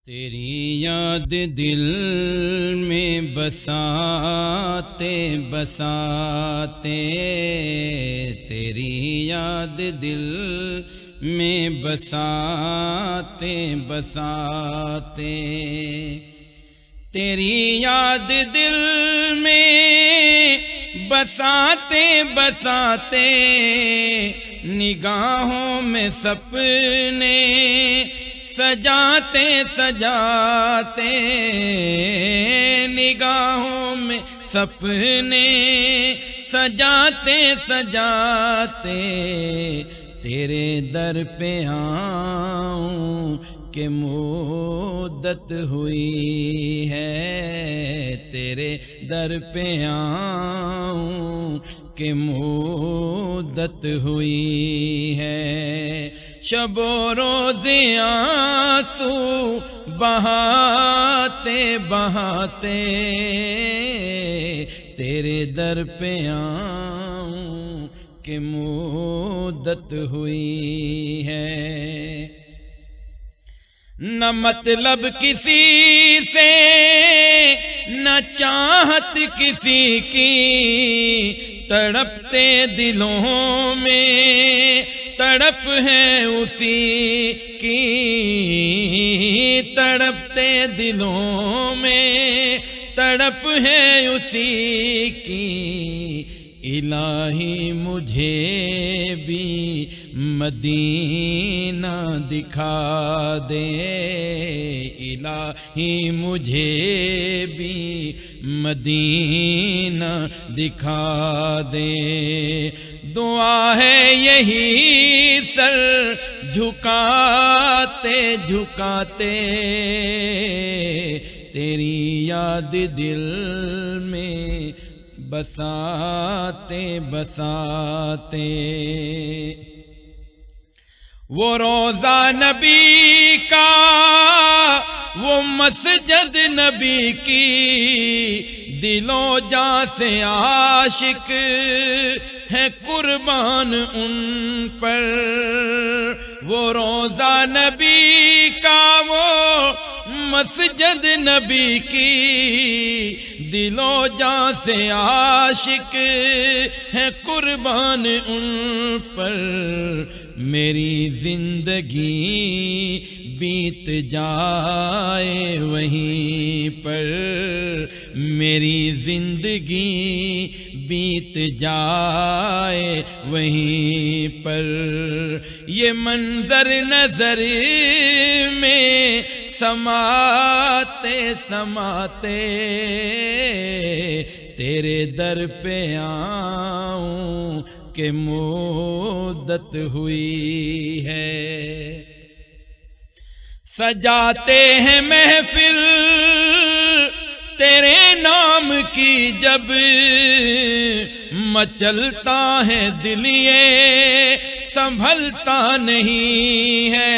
تیری یاد دل میں بساتے بساتے، تیری یاد دل میں بساتے بساتے، تیری یاد دل میں بساتے بساتے، نگاہوں میں سپنے سجاتے سجاتے، نگاہوں میں سپنے سجاتے سجاتے، تیرے در پہ آؤں کہ مدت ہوئی ہے، تیرے در پہ آؤں کہ مدت ہوئی ہے، شب و روز آنسو بہاتے بہاتے، تیرے در پہ آؤں کہ مدت ہوئی ہے، نہ مطلب کسی سے نہ چاہت کسی کی، تڑپتے دلوں میں تڑپ ہے اسی کی، تڑپتے دلوں میں تڑپ ہے اسی کی، الہی مجھے بھی مدینہ دکھا دے، الہی مجھے بھی مدینہ دکھا دے، دعا ہے یہی سر جھکاتے جھکاتے، تیری یاد دل میں بساتے بساتے، وہ روضہ نبی کا وہ مسجد نبی کی، دل و جاں سے عاشق ہے قربان ان پر، وہ روضہ نبی کا وہ مسجد نبی کی، دل و جاں سے عاشق ہے قربان ان پر، میری زندگی بیت جائے وہیں پر، میری زندگی بیت جائے وہیں پر، یہ منظر نظر میں سماتے سماتے، تیرے در پہ آؤں کہ مدت ہوئی ہے، سجاتے ہیں محفل تیرے نام کی جب، مچلتا ہے دل یہ سنبھلتا نہیں ہے،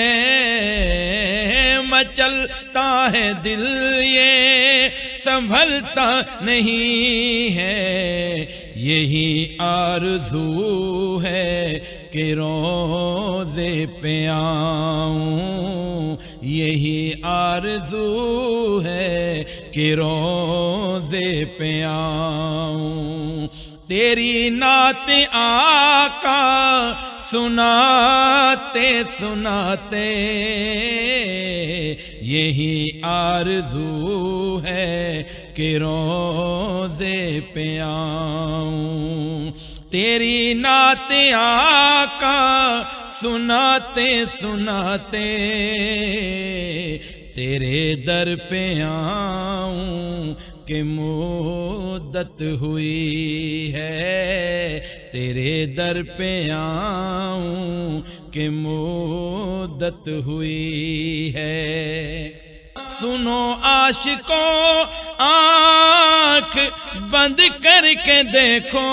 مچلتا ہے دل یہ سنبھلتا نہیں ہے، یہی آرزو ہے کہ روضے پہ آؤں، یہی آرزو ہے کہ روضے پہ آؤں، تیری نعت آقا سناتے سناتے، یہی آرزو ہے کہ روضے پہ آؤں، تیری نعت آقا سناتے سناتے، تیرے در پہ آؤں کہ مدت ہوئی ہے، تیرے در پہ آؤں کہ مدت ہوئی ہے، سنو عاشقوں آنکھ بند کر کے دیکھو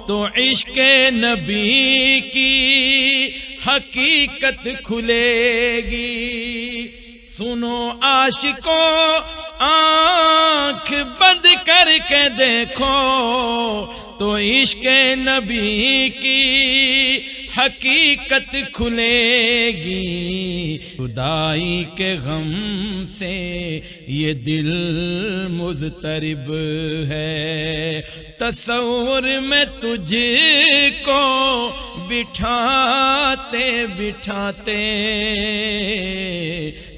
تو عشق نبی کی حقیقت کھلے گی، سنو عاشقوں آنکھ بند کر کے دیکھو تو عشق نبی کی حقیقت کھلے گی، خدائی کے غم سے یہ دل مضطرب ہے، تصور میں تجھ کو بٹھاتے بٹھاتے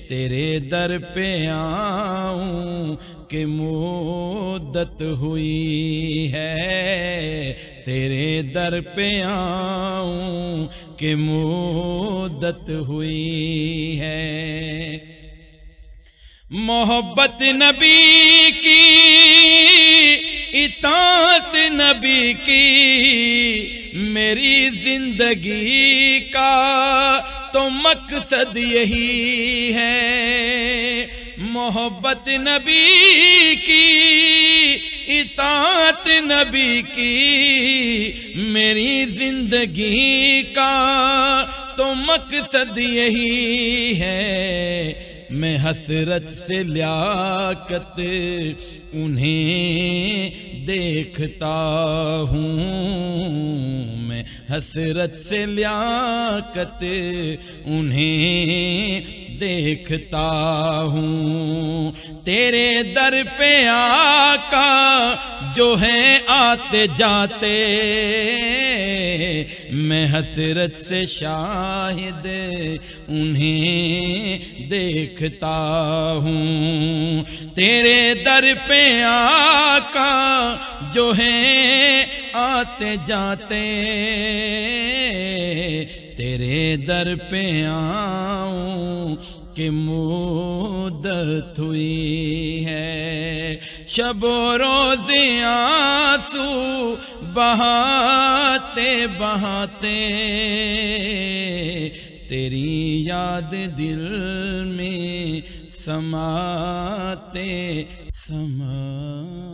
تیرے در پہ آؤں کہ مدت ہوئی ہے، تیرے در پہ آؤں کہ مدت ہوئی ہے۔ محبت نبی کی، اطاعت نبی کی، میری زندگی کا تو مقصد یہی ہے۔ محبت نبی کی، اطاعت نبی کی، میری زندگی کا تو مقصد یہی ہے۔ میں حسرت سے لیاقت انہیں دیکھتا ہوں، میں حسرت سے لیاقت انہیں دیکھتا ہوں۔ تیرے در پہ آقا جو ہیں آتے جاتے، میں حسرت سے شاہد انہیں دیکھتا ہوں۔ تیرے در پہ آقا جو ہیں آتے جاتے، تیرے در پہ آؤں کہ مدت ہوئی ہے۔ شب و روز آنسو بہاتے بہاتے تیری یاد دل میں سماتے سماتے